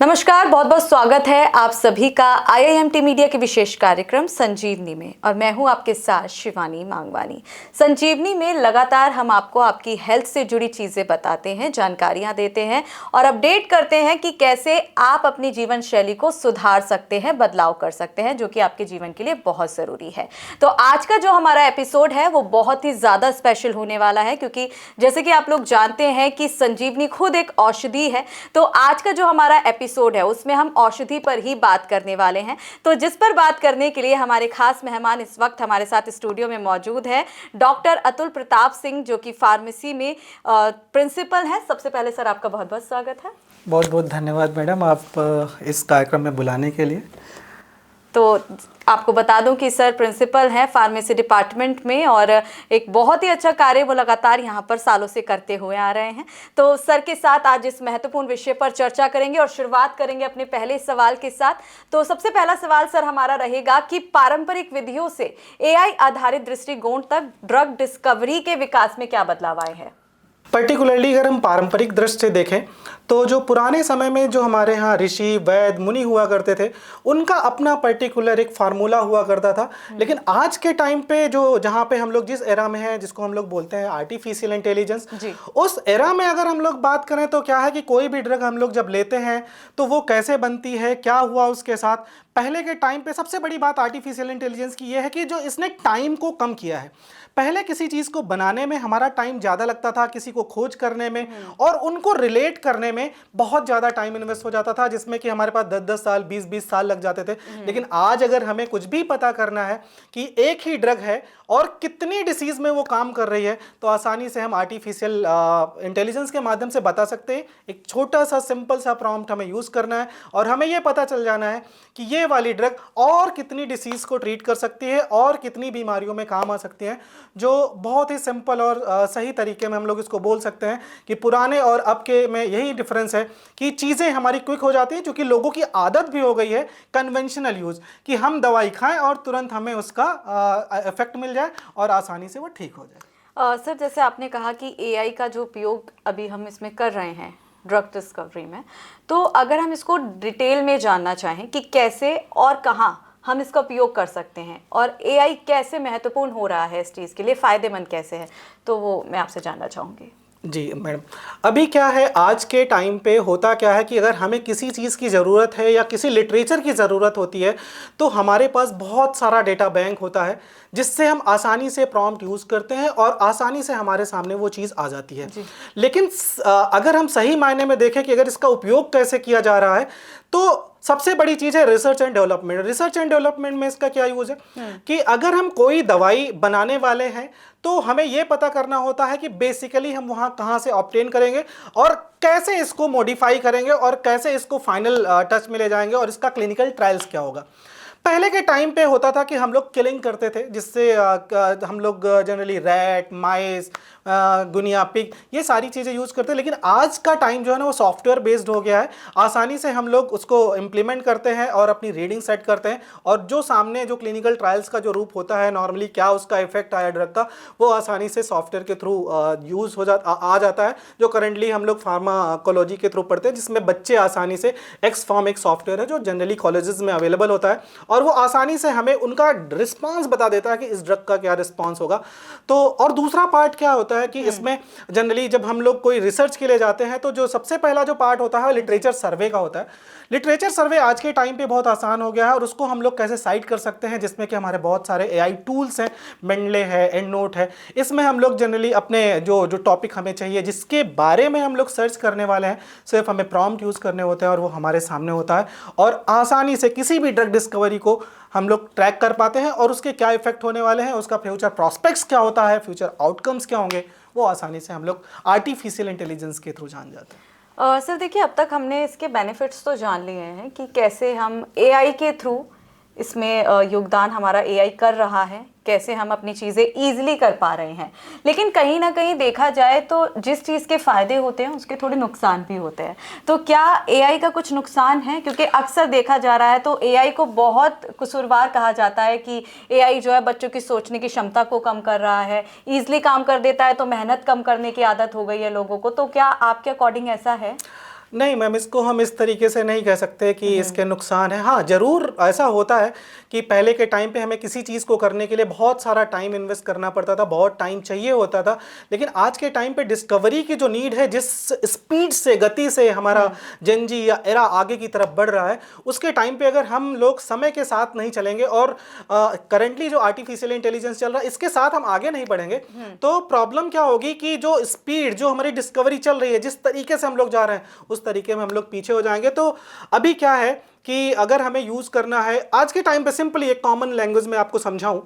नमस्कार, बहुत बहुत स्वागत है आप सभी का IIMT मीडिया के विशेष कार्यक्रम संजीवनी में। और मैं हूं आपके साथ शिवानी मांगवानी। संजीवनी में लगातार हम आपको आपकी हेल्थ से जुड़ी चीज़ें बताते हैं, जानकारियां देते हैं और अपडेट करते हैं कि कैसे आप अपनी जीवन शैली को सुधार सकते हैं, बदलाव कर सकते हैं, जो कि आपके जीवन के लिए बहुत ज़रूरी है। तो आज का जो हमारा एपिसोड है वो बहुत ही ज़्यादा स्पेशल होने वाला है, क्योंकि जैसे कि आप लोग जानते हैं कि संजीवनी खुद एक औषधि है। तो आज का जो हमारा एपिसोड है उसमें हम औषधि पर ही बात करने वाले हैं। तो जिस पर बात करने के लिए हमारे खास मेहमान इस वक्त हमारे साथ स्टूडियो में मौजूद है डॉक्टर अतुल प्रताप सिंह, जो कि फार्मेसी में प्रिंसिपल हैं। सबसे पहले सर आपका बहुत बहुत स्वागत है। बहुत बहुत धन्यवाद मैडम, आप इस कार्यक्रम में बुलाने के लिए। तो आपको बता दूं कि सर प्रिंसिपल हैं फार्मेसी डिपार्टमेंट में और एक बहुत ही अच्छा कार्य वो लगातार यहाँ पर सालों से करते हुए आ रहे हैं। तो सर के साथ आज इस महत्वपूर्ण विषय पर चर्चा करेंगे और शुरुआत करेंगे अपने पहले सवाल के साथ। तो सबसे पहला सवाल सर हमारा रहेगा कि पारंपरिक विधियों से AI आधारित दृष्टिकोण तक ड्रग डिस्कवरी के विकास में क्या बदलाव आए हैं? पर्टिकुलरली अगर हम पारंपरिक दृष्टि से देखें तो जो पुराने समय में जो हमारे यहाँ ऋषि वैद्य मुनि हुआ करते थे, उनका अपना पर्टिकुलर एक फार्मूला हुआ करता था। लेकिन आज के टाइम पे जो जहाँ पे हम लोग जिस एरा में हैं, जिसको हम लोग बोलते हैं आर्टिफिशियल इंटेलिजेंस, उस एरा में अगर हम लोग बात करें तो क्या है कि कोई भी ड्रग हम लोग जब लेते हैं तो वो कैसे बनती है, क्या हुआ उसके साथ। पहले के टाइम पे सबसे बड़ी बात आर्टिफिशियल इंटेलिजेंस की ये है कि जो इसने टाइम को कम किया है। पहले किसी चीज़ को बनाने में हमारा टाइम ज़्यादा लगता था, किसी को खोज करने में और उनको रिलेट करने में बहुत ज़्यादा टाइम इन्वेस्ट हो जाता था, जिसमें कि हमारे पास 10-10 साल 20-20 साल लग जाते थे। लेकिन आज अगर हमें कुछ भी पता करना है कि एक ही ड्रग है और कितनी डिसीज़ में वो काम कर रही है, तो आसानी से हम आर्टिफिशियल इंटेलिजेंस के माध्यम से बता सकते हैं। एक छोटा सा सिंपल सा प्रॉम्प्ट हमें यूज़ करना है और हमें ये पता चल जाना है कि ये वाली ड्रग और कितनी डिसीज़ को ट्रीट कर सकती है और कितनी बीमारियों में काम आ सकती है। जो बहुत ही सिंपल और सही तरीके में हम लोग इसको बोल सकते हैं कि पुराने और अब के में यही डिफरेंस है कि चीज़ें हमारी क्विक हो जाती हैं, क्योंकि लोगों की आदत भी हो गई है कन्वेंशनल यूज़, कि हम दवाई खाएं और तुरंत हमें उसका इफेक्ट मिल जाए और आसानी से वो ठीक हो जाए। सर जैसे आपने कहा कि AI का जो उपयोग अभी हम इसमें कर रहे हैं ड्रग डिस्कवरी में, तो अगर हम इसको डिटेल में जानना चाहें कि कैसे और कहाँ हम इसका उपयोग कर सकते हैं और AI कैसे महत्वपूर्ण हो रहा है इस चीज़ के लिए, फ़ायदेमंद कैसे है, तो वो मैं आपसे जानना चाहूँगी। जी मैडम, अभी क्या है, आज के टाइम पे होता क्या है कि अगर हमें किसी चीज़ की ज़रूरत है या किसी लिटरेचर की ज़रूरत होती है तो हमारे पास बहुत सारा डेटा बैंक होता है, जिससे हम आसानी से प्रॉम्प्ट यूज़ करते हैं और आसानी से हमारे सामने वो चीज़ आ जाती है। लेकिन अगर हम सही मायने में देखें कि अगर इसका उपयोग कैसे किया जा रहा है, तो सबसे बड़ी चीज़ है research and development. Research and development में इसका क्या यूज़ है कि अगर हम कोई दवाई बनाने वाले हैं तो हमें यह पता करना होता है कि बेसिकली हम वहाँ कहाँ से ऑब्टेन करेंगे और कैसे इसको मॉडिफाई करेंगे और कैसे इसको फाइनल टच में ले जाएंगे और इसका क्लिनिकल ट्रायल्स क्या होगा। पहले के टाइम पे होता था कि हम लोग किलिंग करते थे, जिससे हम लोग जनरली रैट, माइस, गुनिया पिग, ये सारी चीज़ें यूज़ करते हैं। लेकिन आज का टाइम जो है ना वो सॉफ्टवेयर बेस्ड हो गया है। आसानी से हम लोग उसको इम्प्लीमेंट करते हैं और अपनी रीडिंग सेट करते हैं और जो सामने जो क्लिनिकल ट्रायल्स का जो रूप होता है, नॉर्मली क्या उसका इफेक्ट आया ड्रग का, वो आसानी से सॉफ्टवेयर के थ्रू यूज़ हो आ जाता है, जो करंटली हम लोग फार्माकोलॉजी के थ्रू पढ़ते हैं, जिसमें बच्चे आसानी से एक्सफॉर्म एक सॉफ्टवेयर है जो जनरली कॉलेजेस में अवेलेबल होता है और वो आसानी से हमें उनका रिस्पांस बता देता है कि इस ड्रग का क्या रिस्पांस होगा। तो और दूसरा पार्ट क्या होता है कि इसमें जनरली जब हम लोग कोई रिसर्च के लिए जाते हैं तो जो सबसे पहला जो पार्ट होता है लिटरेचर सर्वे का होता है। लिटरेचर सर्वे आज के टाइम पे बहुत आसान हो गया है और उसको हम लोग कैसे साइट कर सकते हैं, जिसमें कि हमारे बहुत सारे AI टूल्स हैं, मेंडले है, एंड नोट है। इसमें हम लोग जनरली अपने जो टॉपिक हमें चाहिए, जिसके बारे में हम लोग सर्च करने वाले हैं, सिर्फ हमें प्रॉम्प्ट यूज़ करने होते हैं और वो हमारे सामने होता है और आसानी से किसी भी ड्रग डिस्कवरी को हम लोग ट्रैक कर पाते हैं और उसके क्या इफेक्ट होने वाले हैं, उसका फ्यूचर प्रॉस्पेक्ट्स क्या होता है, फ्यूचर आउटकम्स क्या होंगे, वो आसानी से हम लोग आर्टिफिशियल इंटेलिजेंस के थ्रू जान जाते हैं। सर देखिए, अब तक हमने इसके बेनिफिट्स तो जान लिए हैं कि कैसे हम AI के थ्रू इसमें योगदान हमारा AI कर रहा है, कैसे हम अपनी चीज़ें ईजिली कर पा रहे हैं। लेकिन कहीं ना कहीं देखा जाए तो जिस चीज़ के फ़ायदे होते हैं उसके थोड़े नुकसान भी होते हैं। तो क्या AI का कुछ नुकसान है? क्योंकि अक्सर देखा जा रहा है तो AI को बहुत कसूरवार कहा जाता है कि AI जो है बच्चों की सोचने की क्षमता को कम कर रहा है, ईजिली काम कर देता है, तो मेहनत कम करने की आदत हो गई है लोगों को। तो क्या आपके अकॉर्डिंग ऐसा है? नहीं मैम, इसको हम इस तरीके से नहीं कह सकते कि इसके नुकसान है। हाँ, ज़रूर ऐसा होता है कि पहले के टाइम पे हमें किसी चीज़ को करने के लिए बहुत सारा टाइम इन्वेस्ट करना पड़ता था, बहुत टाइम चाहिए होता था। लेकिन आज के टाइम पे डिस्कवरी की जो नीड है, जिस स्पीड से, गति से हमारा जेनजी या एरा आगे की तरफ बढ़ रहा है, उसके टाइम पे अगर हम लोग समय के साथ नहीं चलेंगे और करंटली जो आर्टिफिशियल इंटेलिजेंस चल रहा है इसके साथ हम आगे नहीं बढ़ेंगे, तो प्रॉब्लम क्या होगी कि जो स्पीड, जो हमारी डिस्कवरी चल रही है, जिस तरीके से हम लोग जा रहे हैं उस तरीके में हम लोग पीछे हो जाएंगे। तो अभी क्या है कि अगर हमें यूज करना है आज के टाइम पे, सिंपली एक कॉमन लैंग्वेज में आपको समझाऊं,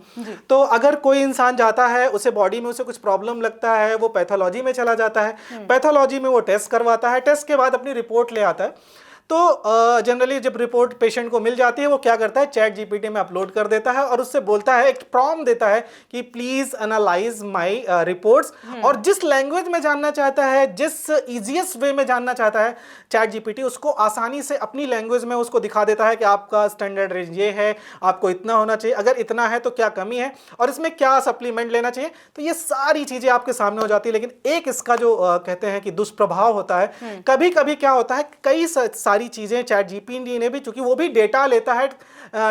तो अगर कोई इंसान जाता है, उसे बॉडी में उसे कुछ प्रॉब्लम लगता है, वो पैथोलॉजी में चला जाता है, पैथोलॉजी में वो टेस्ट करवाता है, टेस्ट के बाद अपनी रिपोर्ट ले आता है। तो जनरली जब रिपोर्ट पेशेंट को मिल जाती है, वो क्या करता है, चैट जीपीटी में अपलोड कर देता है और उससे बोलता है, एक प्रॉम्प्ट देता है कि प्लीज एनालाइज माय रिपोर्ट्स, और जिस लैंग्वेज में जानना चाहता है, जिस इजीएस्ट वे में जानना चाहता है, चैट जीपीटी उसको आसानी से अपनी लैंग्वेज में उसको दिखा देता है कि आपका स्टैंडर्ड रेंज ये है, आपको इतना होना चाहिए, अगर इतना है तो क्या कमी है और इसमें क्या सप्लीमेंट लेना चाहिए। तो ये सारी चीजें आपके सामने हो जाती है। लेकिन एक इसका जो कहते हैं कि दुष्प्रभाव होता है, कभी कभी क्या होता है, कई सारी चीजें चैट जीपीटी ने भी, चूंकि वो भी डेटा लेता है,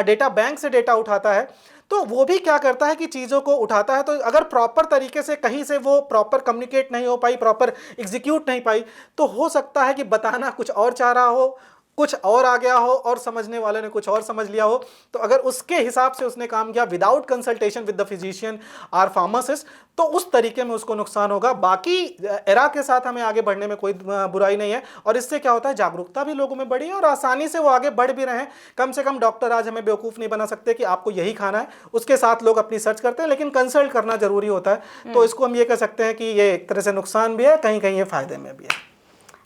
डेटा बैंक से डेटा उठाता है, तो वो भी क्या करता है कि चीज़ों को उठाता है। तो अगर प्रॉपर तरीके से कहीं से वो प्रॉपर कम्युनिकेट नहीं हो पाई, प्रॉपर एग्जीक्यूट नहीं पाई, तो हो सकता है कि बताना कुछ और चाह रहा हो, कुछ और आ गया हो और समझने वाले ने कुछ और समझ लिया हो। तो अगर उसके हिसाब से उसने काम किया without consultation with the physician और फार्मासिस्ट, तो उस तरीके में उसको नुकसान होगा। बाकी एरा के साथ हमें आगे बढ़ने में कोई बुराई नहीं है, और इससे क्या होता है, जागरूकता भी लोगों में बढ़ी है और आसानी से वो आगे बढ़ भी रहे हैं। कम से कम डॉक्टर आज हमें बेवकूफ़ नहीं बना सकते कि आपको यही खाना है, उसके साथ लोग अपनी सर्च करते हैं, लेकिन कंसल्ट करना जरूरी होता है। तो इसको हम ये कह सकते हैं कि ये एक तरह से नुकसान भी है, कहीं कहीं ये फायदे में भी है।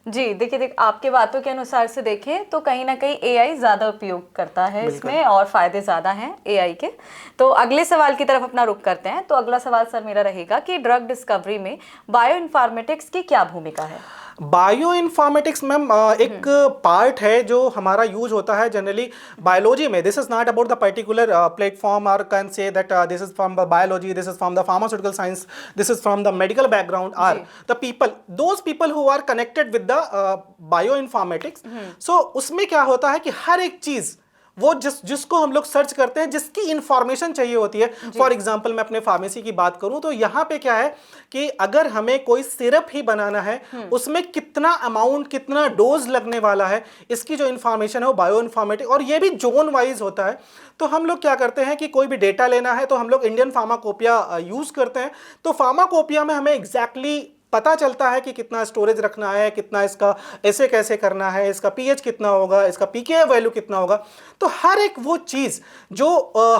जी देखिए, आपके बातों के अनुसार से देखें तो कहीं ना कहीं एआई ज़्यादा उपयोग करता है इसमें, और फायदे ज़्यादा हैं एआई के। तो अगले सवाल की तरफ अपना रुख करते हैं। तो अगला सवाल सर मेरा रहेगा कि ड्रग डिस्कवरी में बायो इन्फॉर्मेटिक्स की क्या भूमिका है? बायो इन्फॉर्मेटिक्स मैम एक पार्ट है जो हमारा यूज होता है जनरली बायोलॉजी में। This is not about the particular platform, और can say that this is from the biology, this is from the pharmaceutical science, this is from the medical background, are the people, those people who are connected with the bioinformatics. So उसमें क्या होता है कि हर एक चीज वो जिसको हम लोग सर्च करते हैं, जिसकी इंफॉर्मेशन चाहिए होती है। फॉर एग्जांपल मैं अपने फार्मेसी की बात करूं तो यहाँ पे क्या है कि अगर हमें कोई सिरप ही बनाना है, उसमें कितना अमाउंट, कितना डोज लगने वाला है, इसकी जो इंफॉर्मेशन है वो बायो इन्फॉर्मेटिक, और ये भी जोन वाइज होता है। तो हम लोग क्या करते हैं कि कोई भी डेटा लेना है तो हम लोग इंडियन फार्माकोपिया यूज करते हैं। तो फार्माकोपिया में हमें एग्जैक्टली पता चलता है कि कितना स्टोरेज रखना है, कितना इसका ऐसे कैसे करना है, इसका पीएच कितना होगा, इसका पीके वैल्यू कितना होगा। तो हर एक वो चीज़ जो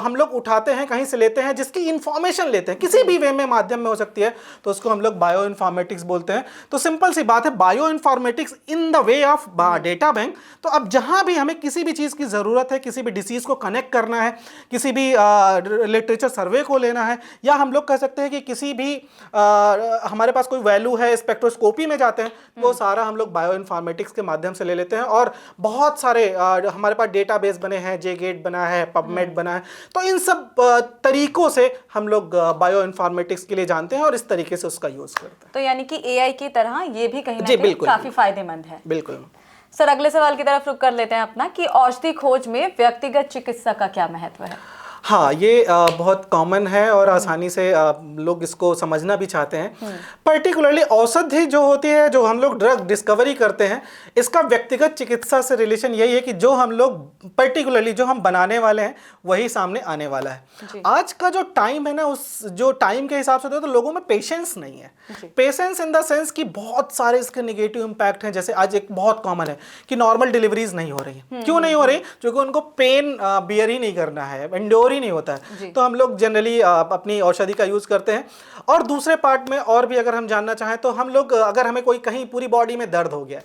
हम लोग उठाते हैं, कहीं से लेते हैं, जिसकी इंफॉर्मेशन लेते हैं, किसी भी वे में, माध्यम में हो सकती है, तो उसको हम लोग बायो इन्फॉर्मेटिक्स बोलते हैं। तो सिंपल सी बात है, bio informatics in the way of data bank. तो अब जहां भी हमें किसी भी चीज़ की ज़रूरत है, किसी भी डिसीज़ को कनेक्ट करना है, किसी भी लिटरेचर सर्वे को लेना है, या हम लोग कह सकते हैं कि किसी भी हमारे पास कोई वैल्यू है, स्पेक्ट्रोस्कोपी में जाते हैं, वो सारा हम लोग बायो इन्फॉर्मेटिक्स के माध्यम से ले लेते हैं। और बहुत सारे हमारे पास डेटाबेस बने हैं, जेगेट बना है, पबमेड बना है। तो इन सब तरीकों से हम लोग बायो इन्फॉर्मेटिक्स के लिए जानते हैं और इस तरीके से उसका यूज करते हैं। तो यानी कि एआई की तरह ये भी कहीं ना कहीं काफी फायदेमंद है। बिल्कुल सर, अगले सवाल की तरफ रुख कर लेते हैं अपना कि औषधि खोज में व्यक्तिगत चिकित्सा का क्या महत्व है? हाँ, ये बहुत कॉमन है और आसानी से लोग इसको समझना भी चाहते हैं। पर्टिकुलरली औषधि जो होती है, जो हम लोग ड्रग डिस्कवरी करते हैं, इसका व्यक्तिगत चिकित्सा से रिलेशन यही है कि जो हम लोग पर्टिकुलरली जो हम बनाने वाले हैं वही सामने आने वाला है। आज का जो टाइम है ना, उस जो टाइम के हिसाब से तो लोगों में पेशेंस नहीं है। पेशेंस इन द सेंस कि बहुत सारे इसके नेगेटिव इम्पैक्ट हैं। जैसे आज एक बहुत कॉमन है कि नॉर्मल डिलीवरीज नहीं हो रही है। क्यों नहीं हो रही? क्योंकि उनको पेन बियर ही नहीं करना है, एंड्योर नहीं होता है। तो हम लोग जनरली अपनी औषधि का यूज करते हैं। और दूसरे पार्ट में और भी अगर हम जानना चाहें तो हम लोग, अगर हमें कोई कहीं पूरी बॉडी में दर्द हो गया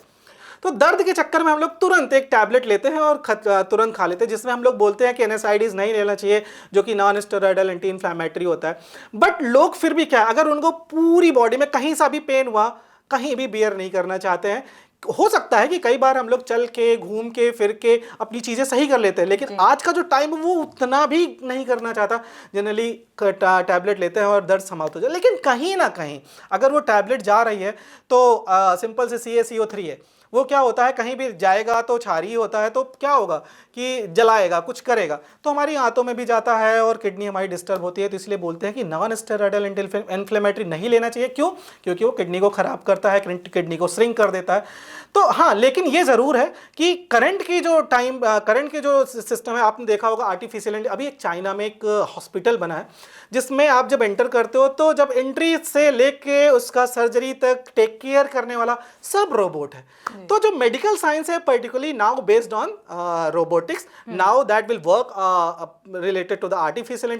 तो दर्द के चक्कर में हम लोग तुरंत एक टैबलेट लेते हैं और तुरंत खा लेते हैं, जिसमें हम लोग बोलते हैं कि एनएसआईडीज नहीं लेना चाहिए, जो कि नॉन स्टेरॉयडल एंटी इन्फ्लेमेटरी होता है। बट लोग फिर भी क्या, अगर उनको पूरी बॉडी में कहीं सा भी पेन हुआ, कहीं भी बियर नहीं करना चाहते हैं। हो सकता है कि कई बार हम लोग चल के घूम के फिर के अपनी चीज़ें सही कर लेते हैं, लेकिन आज का जो टाइम है वो उतना भी नहीं करना चाहता। जनरली टैबलेट लेते हैं और दर्द समाप्त हो जाए, लेकिन कहीं ना कहीं अगर वो टैबलेट जा रही है तो सिंपल से CaCO3 है, वो क्या होता है कहीं भी जाएगा तो क्षारीय होता है, तो क्या होगा कि जलाएगा, कुछ करेगा, तो हमारी आंतों में भी जाता है और किडनी हमारी डिस्टर्ब होती है। तो इसलिए बोलते हैं कि नॉन स्टेरॉयडल इन्फ्लेमेटरी नहीं लेना चाहिए। क्यों? क्योंकि वो किडनी को खराब करता है, किडनी को श्रिंक कर देता है। तो हाँ, लेकिन ये ज़रूर है कि करंट के जो सिस्टम है, आपने देखा होगा आर्टिफिशियल, अभी एक चाइना में एक हॉस्पिटल बना है जिसमें आप जब एंटर करते हो तो जब एंट्री से लेके उसका सर्जरी तक टेक केयर करने वाला सब रोबोट है। तो जो मेडिकल साइंस है particularly now based on robotics, now that will work related to the artificial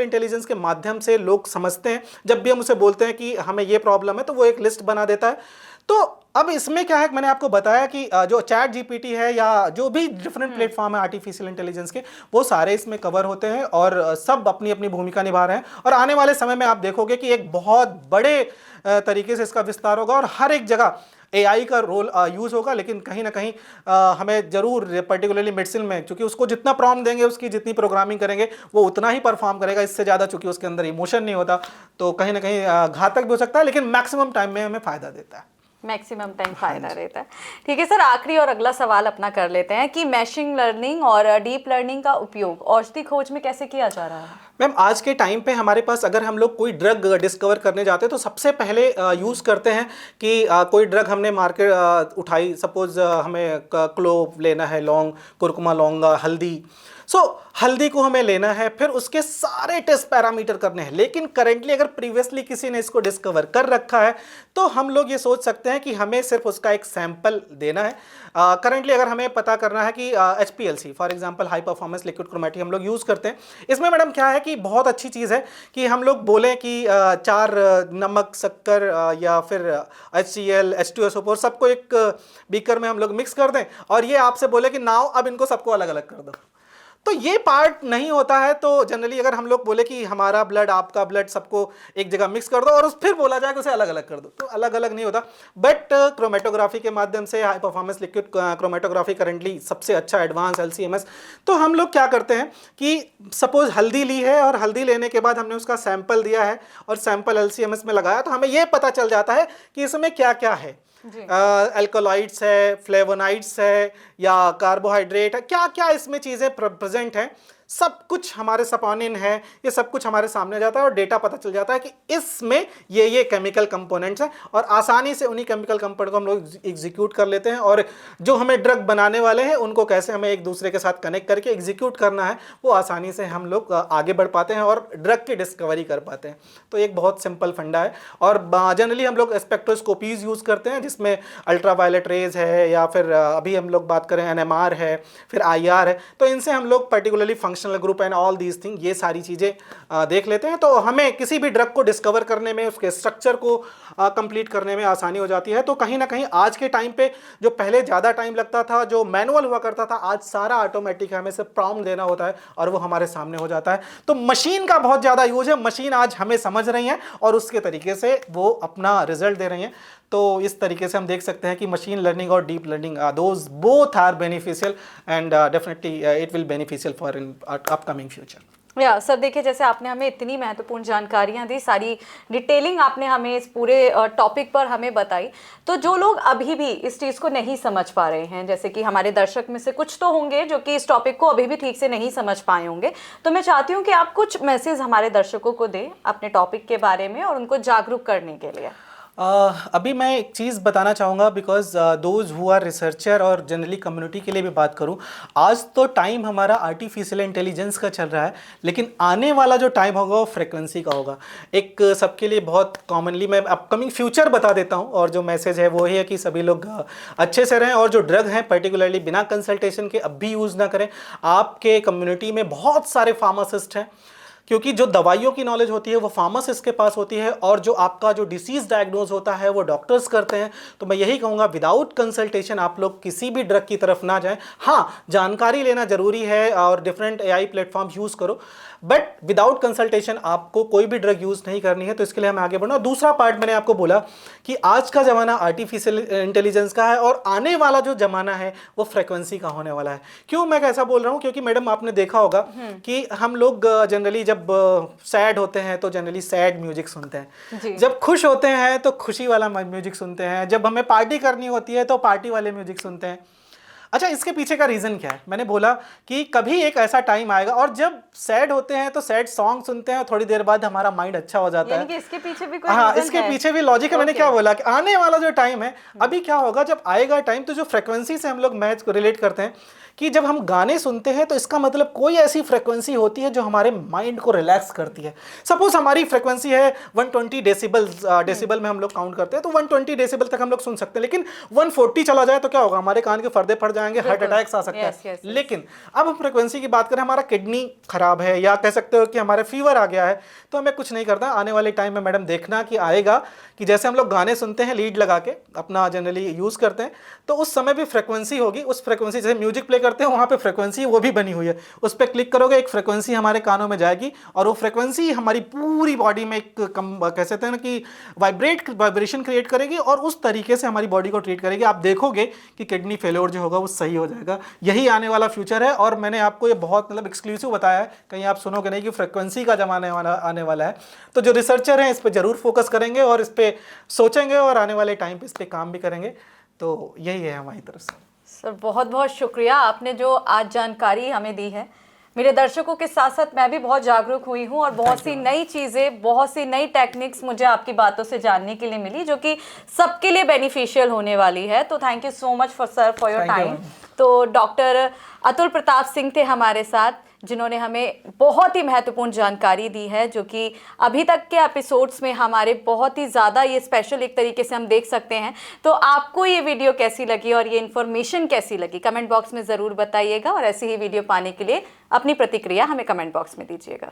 intelligence के माध्यम से लोग समझते हैं। जब भी हम उसे बोलते हैं कि हमें ये प्रॉब्लम है तो वो एक लिस्ट बना देता है। तो अब इसमें क्या है, मैंने आपको बताया कि जो चैट जीपीटी है या जो भी डिफरेंट प्लेटफॉर्म है आर्टिफिशियल इंटेलिजेंस के, वो सारे इसमें कवर होते हैं और सब अपनी अपनी भूमिका निभा रहे हैं। और आने वाले समय में आप देखोगे कि एक बहुत बड़े तरीके से इसका विस्तार होगा और हर एक जगह AI का रोल यूज़ होगा। लेकिन कहीं ना कहीं हमें ज़रूर पर्टिकुलरली मेडिसिन में, क्योंकि उसको जितना प्रॉम्प्ट देंगे, उसकी जितनी प्रोग्रामिंग करेंगे, वो उतना ही परफॉर्म करेगा। इससे ज़्यादा चूंकि उसके अंदर इमोशन नहीं होता, तो कहीं ना कहीं घातक भी हो सकता है, लेकिन मैक्सिमम टाइम में हमें फ़ायदा देता है। मैक्सिमम टाइम फायदा रहता है। ठीक है सर, आखिरी और अगला सवाल अपना कर लेते हैं कि मशीन लर्निंग और डीप लर्निंग का उपयोग औषधि खोज में कैसे किया जा रहा है? मैम, आज के टाइम पे हमारे पास अगर हम लोग कोई ड्रग डिस्कवर करने जाते हैं तो सबसे पहले यूज़ करते हैं कि कोई ड्रग हमने मार्केट उठाई, सपोज हमें क्लोव लेना है, लौंग, कुरकुमा, लौंगा, हल्दी। हल्दी को हमें लेना है, फिर उसके सारे टेस्ट पैरामीटर करने हैं। लेकिन करेंटली अगर प्रीवियसली किसी ने इसको डिस्कवर कर रखा है तो हम लोग ये सोच सकते हैं कि हमें सिर्फ उसका एक सैंपल देना है। करेंटली अगर हमें पता करना है कि HPLC for example high performance liquid क्रोमेटी हम लोग यूज़ करते हैं। इसमें मैडम क्या है कि बहुत अच्छी चीज़ है कि हम लोग बोलें कि 4 नमक, शक्कर या फिर HCl, H2SO4 सबको एक बीकर में हम लोग मिक्स कर दें और ये आपसे बोले कि नाउ अब इनको सबको अलग अलग कर दो। तो ये पार्ट नहीं होता है। तो जनरली अगर हम लोग बोले कि हमारा ब्लड, आपका ब्लड, सबको एक जगह मिक्स कर दो और फिर बोला जाए कि उसे अलग अलग कर दो, तो अलग अलग नहीं होता। बट क्रोमेटोग्राफी के माध्यम से, high performance liquid chromatography currently सबसे अच्छा एडवांस LCMS, तो हम लोग क्या करते हैं कि सपोज हल्दी ली है और हल्दी लेने के बाद हमने उसका सैंपल दिया है और सैंपल LCMS में लगाया, तो हमें ये पता चल जाता है कि इसमें क्या क्या है। एल्कोलाइड्स है, फ्लेवोनाइड्स है या कार्बोहाइड्रेट है, क्या क्या इसमें चीज़ें प्रेजेंट हैं, सब कुछ हमारे सपोनिन है, ये सब कुछ हमारे सामने जाता है और डेटा पता चल जाता है कि इसमें ये केमिकल कंपोनेंट्स हैं और आसानी से उन्हीं केमिकल कंपोनेंट को हम लोग एग्जीक्यूट कर लेते हैं। और जो हमें ड्रग बनाने वाले हैं उनको कैसे हमें एक दूसरे के साथ कनेक्ट करके एग्जीक्यूट करना है, वो आसानी से हम लोग आगे बढ़ पाते हैं और ड्रग की डिस्कवरी कर पाते हैं। तो एक बहुत सिंपल फंडा है। और जनरली हम लोग स्पेक्ट्रोस्कोपीज यूज़ करते हैं जिसमें अल्ट्रावायलेट रेज है या फिर अभी हम लोग बात करें NMR है, फिर IR है, तो इनसे हम लोग particularly functional group and all these thing, ये सारी चीज़ें देख लेते हैं। तो हमें किसी भी ड्रग को डिस्कवर करने में, उसके स्ट्रक्चर को कंप्लीट करने में आसानी हो जाती है। तो कहीं ना कहीं आज के टाइम पे जो पहले ज़्यादा टाइम लगता था, जो मैनुअल हुआ करता था, आज सारा ऑटोमेटिक है, हमें सिर्फ प्रॉम्प्ट देना होता है और वो हमारे सामने हो जाता है। तो मशीन का बहुत ज़्यादा यूज है, मशीन आज हमें समझ रही हैं और उसके तरीके से वो अपना रिजल्ट दे रही हैं। तो इस तरीके से हम देख सकते हैं कि मशीन लर्निंग और deep learning those both are beneficial and definitely it will beneficial for in upcoming future. या सर, देखिए जैसे आपने हमें इतनी महत्वपूर्ण जानकारियां दी, सारी डिटेलिंग आपने हमें इस पूरे टॉपिक पर हमें बताई, तो जो लोग अभी भी इस चीज़ को नहीं समझ पा रहे हैं, जैसे कि हमारे दर्शक में से कुछ तो होंगे जो कि इस टॉपिक को अभी भी ठीक से नहीं समझ पाए होंगे, तो मैं चाहती हूँ कि आप कुछ मैसेज हमारे दर्शकों को दें अपने टॉपिक के बारे में और उनको जागरूक करने के लिए। अभी मैं एक चीज़ बताना चाहूँगा because those who are researcher और जनरली कम्युनिटी के लिए भी बात करूँ, आज तो टाइम हमारा आर्टिफिशियल इंटेलिजेंस का चल रहा है, लेकिन आने वाला जो टाइम होगा वो फ्रिक्वेंसी का होगा। एक सबके लिए बहुत कॉमनली मैं अपकमिंग फ्यूचर बता देता हूँ और जो मैसेज है वो है कि सभी लोग अच्छे से रहें और जो ड्रग हैं पर्टिकुलरली बिना कंसल्टेशन के अब भी यूज़ ना करें। आपके कम्युनिटी में बहुत सारे फार्मासिस्ट हैं, क्योंकि जो दवाइयों की नॉलेज होती है वो फार्मासिस्ट के पास होती है, और जो आपका जो डिसीज डायग्नोज होता है वो डॉक्टर्स करते हैं। तो मैं यही कहूँगा, विदाउट कंसल्टेशन आप लोग किसी भी ड्रग की तरफ ना जाएं। हाँ, जानकारी लेना जरूरी है और डिफरेंट AI प्लेटफॉर्म यूज़ करो, बट विदाउट कंसल्टेशन आपको कोई भी ड्रग यूज़ नहीं करनी है। तो इसके लिए हमें आगे बढ़ना। दूसरा पार्ट मैंने आपको बोला कि आज का ज़माना आर्टिफिशियल इंटेलिजेंस का है, और आने वाला जो ज़माना है वो फ्रिक्वेंसी का होने वाला है। क्यों मैं ऐसा बोल रहा हूँ? क्योंकि मैडम आपने देखा होगा कि हम लोग जनरली जब सैड होते हैं तो जनरली सैड म्यूजिक सुनते हैं, जब खुश होते हैं तो खुशी वाला म्यूजिक सुनते हैं, जब हमें पार्टी करनी होती है तो पार्टी वाले म्यूजिक सुनते हैं। अच्छा, इसके पीछे का रीज़न क्या है? मैंने बोला कि कभी एक ऐसा टाइम आएगा और जब सैड होते हैं तो सैड सॉन्ग सुनते हैं और थोड़ी देर बाद हमारा माइंड अच्छा हो जाता है। यानी कि इसके पीछे भी कोई हाँ, रीजन इसके है? पीछे भी लॉजिक है। मैंने क्या बोला कि आने वाला जो टाइम है, अभी क्या होगा जब आएगा टाइम, तो जो फ्रिक्वेंसी से हम लोग मैच रिलेट करते हैं कि जब हम गाने सुनते हैं तो इसका मतलब कोई ऐसी फ्रिक्वेंसी होती है जो हमारे माइंड को रिलैक्स करती है। सपोज हमारी फ्रिक्वेंसी है 120 डेसिबल में हम लोग काउंट करते हैं, तो 120 डेसिबल तक हम लोग सुन सकते हैं। लेकिन 140 चला जाए तो क्या होगा? हमारे कान के पर्दे फट जाएंगे, हार्ट अटैक्स आ सकता है। लेकिन अब हम फ्रिक्वेंसी की बात करें, हमारा किडनी खराब है या कह सकते हो कि हमारे फीवर आ गया है, तो हमें कुछ नहीं करता। आने वाले टाइम में मैडम देखना कि आएगा कि जैसे हम लोग गाने सुनते हैं लीड लगा के अपना जनरली यूज़ करते हैं, तो उस समय भी फ्रिक्वेंसी होगी। उस फ्रिक्वेंसी जैसे म्यूजिक प्ले करते हैं वहाँ पे फ्रिक्वेंसी वो भी बनी हुई है, उस पर क्लिक करोगे एक फ्रिक्वेंसी हमारे कानों में जाएगी, और वो फ्रिक्वेंसी हमारी पूरी बॉडी में एक कह सकते हैं ना कि वाइब्रेशन क्रिएट करेगी, और उस तरीके से हमारी बॉडी को ट्रीट करेगी। आप देखोगे कि किडनी फेलियर जो होगा वो सही हो जाएगा। यही आने वाला फ्यूचर है, और मैंने आपको ये बहुत मतलब एक्सक्लूसिव बताया है, कहीं आप सुनोगे नहीं कि फ्रिक्वेंसी का जमाना आने वाला है। तो जो रिसर्चर हैं इस पर जरूर फोकस करेंगे और इस पर सोचेंगे, और आने वाले टाइम पे इस पर काम भी करेंगे। तो यही है हमारी तरफ से। सर बहुत बहुत शुक्रिया, आपने जो आज जानकारी हमें दी है। मेरे दर्शकों के साथ साथ मैं भी बहुत जागरूक हुई हूँ, और बहुत सी नई चीज़ें, बहुत सी नई टेक्निक्स मुझे आपकी बातों से जानने के लिए मिली, जो कि सबके लिए बेनिफिशियल होने वाली है। तो thank you so much for your time. तो डॉक्टर अतुल प्रताप सिंह थे हमारे साथ, जिन्होंने हमें बहुत ही महत्वपूर्ण जानकारी दी है, जो कि अभी तक के एपिसोड्स में हमारे बहुत ही ज़्यादा ये स्पेशल एक तरीके से हम देख सकते हैं। तो आपको ये वीडियो कैसी लगी और ये इन्फॉर्मेशन कैसी लगी, कमेंट बॉक्स में ज़रूर बताइएगा, और ऐसी ही वीडियो पाने के लिए अपनी प्रतिक्रिया हमें कमेंट बॉक्स में दीजिएगा।